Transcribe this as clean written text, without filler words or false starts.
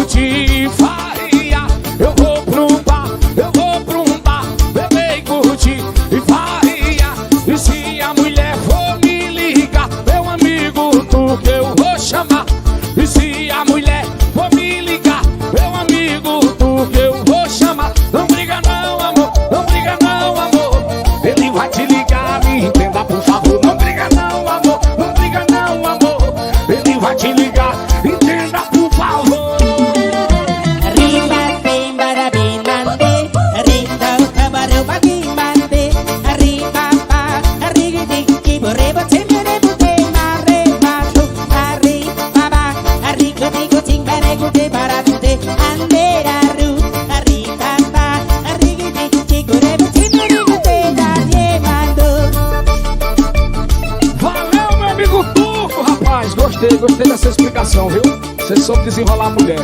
curtir farria. Eu vou pra um bar, beber e curtir e farria. E se a mulher for me ligar, meu amigo, tu que eu vou chamar. E se a mulher for me ligar, meu amigo, tu que eu vou chamar. Não briga não, amor, não briga não, amor. Ele vai te ligar, me entenda por favor. Não briga não, amor, não briga não, amor. Ele vai te ligar, entenda por favor. Arriba, bem, barabim, mande. Arriba, cabareu, babim, mande. Arriba, ba, arriba, dique, borreba, temere, bute, mare, mato. Arriba, ba, arriba, digo, timbere, gute, barabute, anderaru. Arriba, ba, arriba, dique, borreba, temere, gute, darie, mando. Valeu, meu amigo Turco, rapaz. Gostei dessa explicação, viu? Você soube desenrolar a mulher.